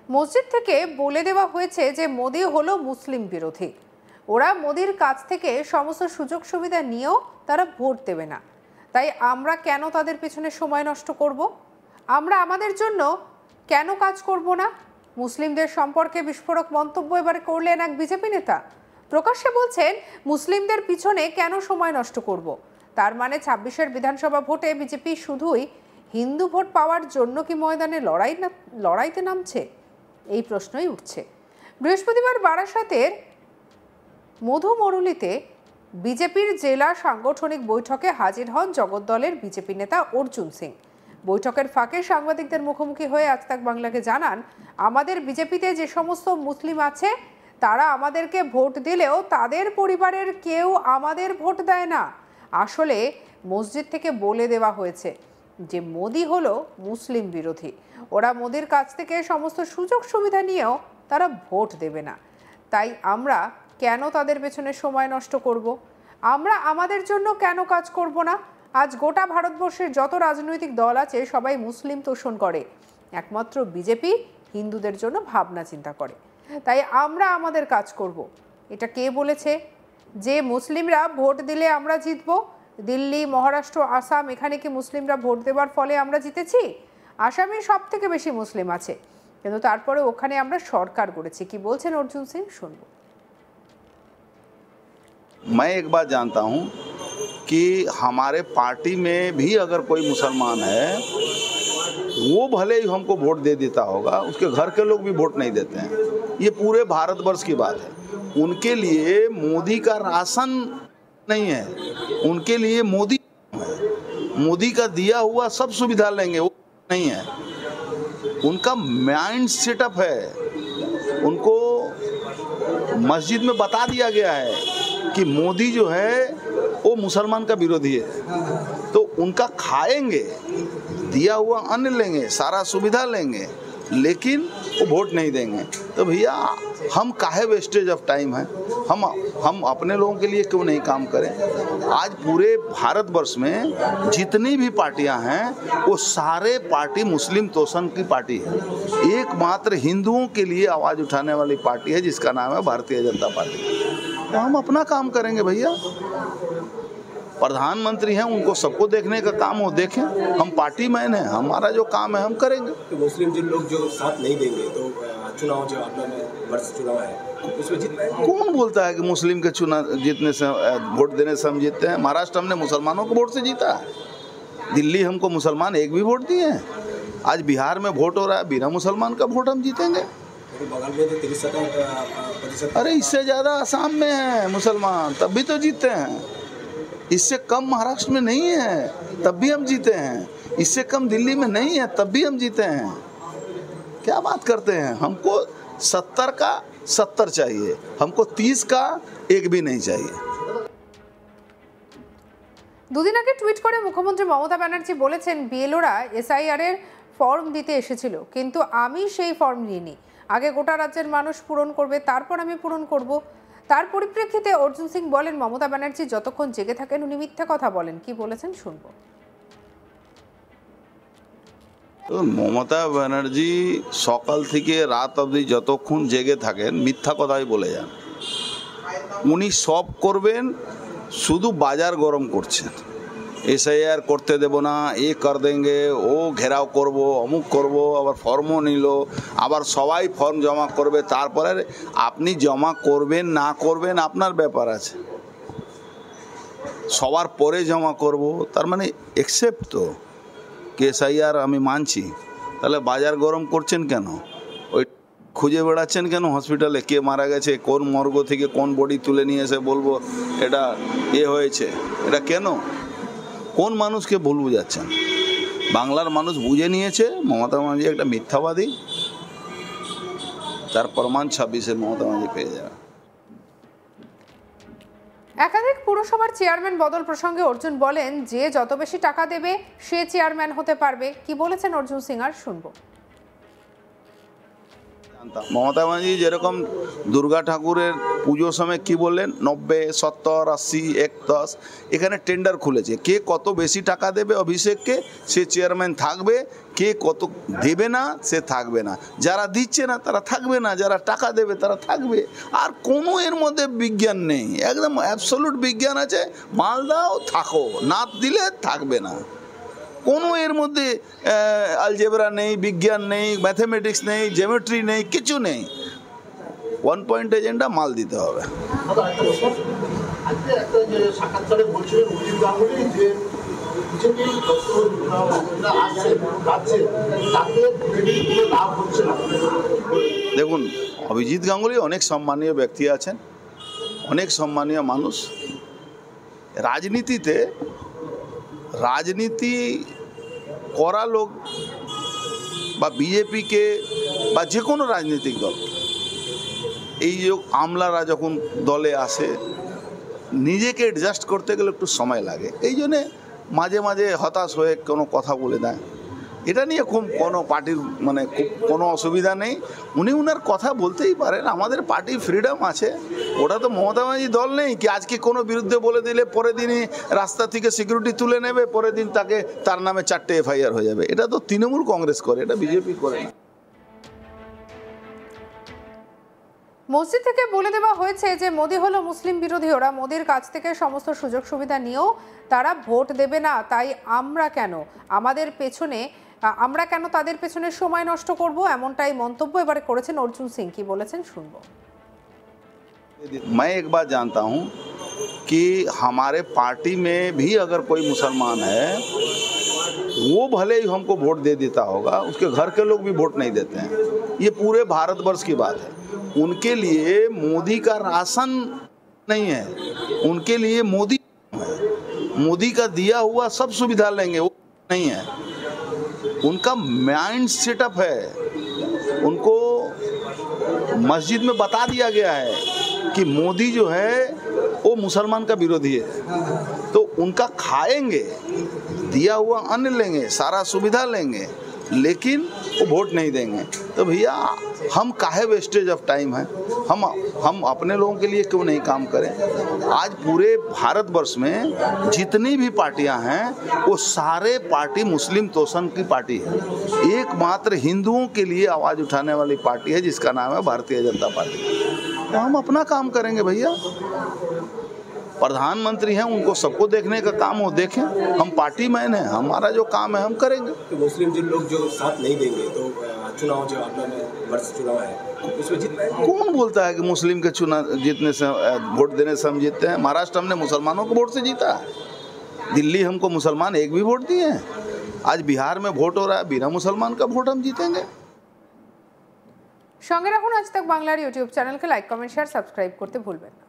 মসজিদ থেকে বলে দেওয়া হয়েছে যে মোদি হলো মুসলিম বিরোধী, ওরা মোদির কাছ থেকে সমস্ত সুযোগ সুবিধা নিয়েও তারা ভোট দেবে না। তাই আমরা কেন তাদের পেছনে সময় নষ্ট করব? আমরা আমাদের জন্য কেন কাজ করব না? মুসলিমদের সম্পর্কে বিস্ফোরক মন্তব্য এবারে করলেন এক বিজেপি নেতা। প্রকাশ্যে বলছেন মুসলিমদের পিছনে কেন সময় নষ্ট করব। তার মানে ২৬-এর বিধানসভা ভোটে বিজেপি শুধুই হিন্দু ভোট পাওয়ার জন্য কি ময়দানে লড়াইতে নামছে? এই প্রশ্নই উঠছে। বৃহস্পতিবার বারাসাতের মধুমরুলিতে বিজেপির জেলা সাংগঠনিক বৈঠকে হাজির হন জগদ্দলের বিজেপি নেতা অর্জুন সিং। বৈঠকের ফাঁকে সাংবাদিকদের মুখোমুখি হয়ে আজ তাক বাংলাকে জানান, আমাদের বিজেপিতে যে সমস্ত মুসলিম আছে তারা আমাদেরকে ভোট দিলেও তাদের পরিবারের কেউ আমাদের ভোট দেয় না। আসলে মসজিদ থেকে বলে দেওয়া হয়েছে যে মোদি হলো মুসলিম বিরোধী, ওরা মোদির কাছ থেকে সমস্ত সুযোগ সুবিধা নিয়েও তারা ভোট দেবে না। তাই আমরা কেন তাদের পেছনে সময় নষ্ট করব? আমরা আমাদের জন্য কেন কাজ করব না? আজ গোটা ভারতবর্ষের যত রাজনৈতিক দল আছে সবাই মুসলিম তোষণ করে, একমাত্র বিজেপি হিন্দুদের জন্য ভাবনা চিন্তা করে। তাই আমরা আমাদের কাজ করব। এটা কে বলেছে যে মুসলিমরা ভোট দিলে আমরা জিতব? দিল্লি, মহারাষ্ট্র, আসাম, এখানে কি মুসলিমরা ভোট দেওয়ার ফলে আমরা জিতেছি? আসামে সব থেকে বেশি মুসলিম আছে, কিন্তু তারপরে ওখানে আমরা সরকার করেছি। কি বলছেন অর্জুন সিং, শুনবো। मैं एक बात जानता हूं कि हमारे पार्टी में भी अगर कोई मुसलमान है, वो भले ही हमको वोट दे देता होगा, उसके घर के लोग भी वोट नहीं देते हैं। ये पूरे भारतवर्ष की बात है। उनके लिए मोदी का राशन नहीं है, उनके लिए मोदी का दिया हुआ सब सुविधा लेंगे, वो नहीं है। उनका माइंड सेटअप है। उनको मस्जिद में बता दिया गया है कि मोदी जो है वो मुसलमान का विरोधी है, तो उनका खाएंगे, दिया हुआ अन्न लेंगे, सारा सुविधा लेंगे, लेकिन वो वोट नहीं देंगे। तो भैया हम काहे वेस्टेज ऑफ टाइम है? हम अपने लोगों के लिए क्यों नहीं काम करें? आज पूरे भारतवर्ष में जितनी भी पार्टियां हैं वो सारे पार्टी मुस्लिम तोषण की पार्टी है। एकमात्र हिंदुओं के लिए आवाज़ उठाने वाली पार्टी है जिसका नाम है भारतीय जनता पार्टी। तो हम अपना काम करेंगे भैया। प्रधानमंत्री हैं, उनको सबको देखने का काम हो देखें। हम पार्टी मैन हैं, हमारा जो काम है हम करेंगे। तो मुस्लिम जिन लोग जो साथ नहीं देंगे तो चुनाव जो आपका वर्ष चुनाव है उसमें जीत पाएंगे? कौन बोलता है कि मुस्लिम के चुनाव जीतने से, वोट देने से हम जीतते हैं? महाराष्ट्र हमने मुसलमानों को वोट से जीता है। दिल्ली हमको मुसलमान एक भी वोट दिए हैं। आज बिहार में वोट हो रहा है, बिना मुसलमान का वोट हम जीतेंगे। बगल में तो 30%। अरे इससे ज़्यादा आसाम में है मुसलमान, तब भी तो जीते हैं। इससे कम महाराष्ट्र में नहीं है, तब भी हम जीते हैं। इससे कम दिल्ली में नहीं है, तब भी हम जीते हैं। क्या बात करते हैं? हमको 70 का 70 चाहिए, हमको 30 का एक भी नहीं चाहिए। দুদিন আগে টুইট করে মুখ্যমন্ত্রী মমতা ব্যানার্জি বলেছেন, বিএলওরা এসআইআর এর ফর্ম দিতে এসেছিল, কিন্তু আমি সেই ফর্ম নিইনি। আগে গোটা রাজ্যের মানুষ পূরণ করবে, তারপর আমি পূরণ করব। তার পরিপ্রেক্ষিতে অর্জুন সিং বলেন, মমতা ব্যানার্জি যতক্ষণ জেগে থাকেন উনি মিথ্যা কথা বলেন। কি বলেছেন শুনবো। মমতা ব্যানার্জি সকাল থেকে রাত অবধি যতক্ষণ জেগে থাকেন মিথ্যা কথাই বলে যান। উনি সব করবেন, শুধু বাজার গরম করছেন। এসআইআর করতে দেব না, এ কর দেঙ্গে, ও ঘেরাও করব, অমুক করব, আবার ফর্মও নিল, আবার সবাই ফর্ম জমা করবে। তারপরে আপনি জমা করবেন না করবেন আপনার ব্যাপার আছে, সবার পরে জমা করব। তার মানে একসেপ্ট তো কে এসআইআর আমি মানছি, তাহলে বাজার গরম করছেন কেন? ওই খুঁজে বেড়াচ্ছেন কেন হসপিটালে কে মারা গেছে, কোন মর্গ থেকে কোন বডি তুলে নিয়ে এসে বলবো এটা এ হয়েছে? এটা কেন? কোন মানুষকে ভুল বুঝাচ্ছেন? বাংলার মানুষ বুঝে নিয়েছে মমতা ব্যানার্জি একটা মিথ্যাবাদী। তার প্রমাণ 26-এ মমতা ব্যানার্জি পেয়ে যাবে। একাধিক পুরসভার চেয়ারম্যান বদল প্রসঙ্গে অর্জুন বলেন, যে যত বেশি টাকা দেবে সে চেয়ারম্যান হতে পারবে। কি বলেছেন অর্জুন সিং, আর শুনবো। মমতা ব্যানার্জি যেরকম দুর্গা ঠাকুরের পুজোর সময় কি বললেন 90, 70, 80, 110 এখানে টেন্ডার খুলেছে, কে কত বেশি টাকা দেবে অভিষেককে সে চেয়ারম্যান থাকবে, কে কত দেবে না সে থাকবে না, যারা দিচ্ছে না তারা থাকবে না, যারা টাকা দেবে তারা থাকবে। আর কোনো এর মধ্যে বিজ্ঞান নেই, একদম অ্যাবসলিউট বিজ্ঞান আছে, মাল দাও থাকো, না দিলে থাকবে না। কোনো এর মধ্যে আলজেব্রা নেই, বিজ্ঞান নেই, ম্যাথমেটিক্স নেই, জিওমেট্রি নেই, কিছু নেই। ওয়ান পয়েন্ট এজেন্ডা, মাল দিতে হবে। দেখুন, অভিজিৎ গাঙ্গুলি অনেক সম্মানীয় ব্যক্তি আছেন, অনেক সম্মানীয় মানুষ। রাজনীতি করা লোক বা বিজেপিকে বা যে কোনো রাজনৈতিক দল, এই যে আমলারা যখন দলে আসে নিজেকে অ্যাডজাস্ট করতে গেলে একটু সময় লাগে, এই জন্যে মাঝে মাঝে হতাশ হয়ে কোনো কথা বলে দেয়। এটা নিয়ে খুব কোনো পার্টির মানে খুব কোনো অসুবিধা নেই, উনি উনার কথা বলতেই পারেন, আমাদের পার্টি ফ্রিডম আছে। ওটা তো মমতা ব্যানার্জি দল নেই কি আজকে কোনো বিরুদ্ধে বলে দিলে পরের দিনই রাস্তা থেকে সিকিউরিটি তুলে নেবে, পরের দিন তার নামে 4টে FIR হয়ে যাবে। এটা তো তৃণমূল কংগ্রেস করে, এটা বিজেপি করে না। মসজিদ থেকে বলে দেওয়া হয়েছে যে মোদি হলো মুসলিম বিরোধী, ওরা মোদির কাছ থেকে সমস্ত সুযোগ সুবিধা নিয়েও তারা ভোট দেবে না, তাই আমরা কেন তাদের পেছনে সময় নষ্ট করব, এমনটাই মন্তব্য এবারে করেছেন অর্জুন সিং। কি বলেছেন শুনবো। मैं एक बात जानता हूँ कि हमारे पार्टी में भी अगर कोई मुसलमान है वो भले ही हमको वोट दे देता होगा, उसके घर के लोग भी वोट नहीं देते हैं। ये पूरे भारतवर्ष की बात है। उनके लिए मोदी का राशन नहीं है, उनके लिए मोदी का दिया हुआ सब सुविधा लेंगे, वो नहीं है। उनका माइंड सेटअप है, उनको मस्जिद में बता दिया गया है कि मोदी जो है वो मुसलमान का विरोधी है, तो उनका खाएंगे, दिया हुआ अन्न लेंगे, सारा सुविधा लेंगे, लेकिन वो वोट नहीं देंगे। तो भैया हम काहे वेस्टेज ऑफ टाइम है, हम अपने लोगों के लिए क्यों नहीं काम करें। आज पूरे भारतवर्ष में जितनी भी पार्टियां हैं वो सारे पार्टी मुस्लिम तोषण की पार्टी है, एकमात्र हिंदुओं के लिए आवाज़ उठाने वाली पार्टी है जिसका नाम है भारतीय जनता पार्टी। तो हम अपना काम करेंगे भैया, प्रधानमंत्री हैं उनको सबको देखने का काम हो देखें, हम पार्टी मैन हैं, हमारा जो काम है हम करेंगे। तो मुस्लिम जिन लोग जो साथ नहीं देंगे तो चुनाव जो आपका में वर्ष चुनाव है उसमें जीत पाएंगे। कौन बोलता है कि मुस्लिम के चुनाव जीतने से वोट देने से हम जीतते हैं। महाराष्ट्र हमने मुसलमानों को वोट से जीता है, दिल्ली हमको मुसलमान एक भी वोट दिए हैं, आज बिहार में वोट हो रहा है, बिना मुसलमान का वोट हम जीतेंगे। সঙ্গে রাখুন আজ তাক বাংলার ইউটিউব চ্যানেলকে লাইক, কমেন্ট, শেয়ার, সাবস্ক্রাইব করতে ভুলবেন না।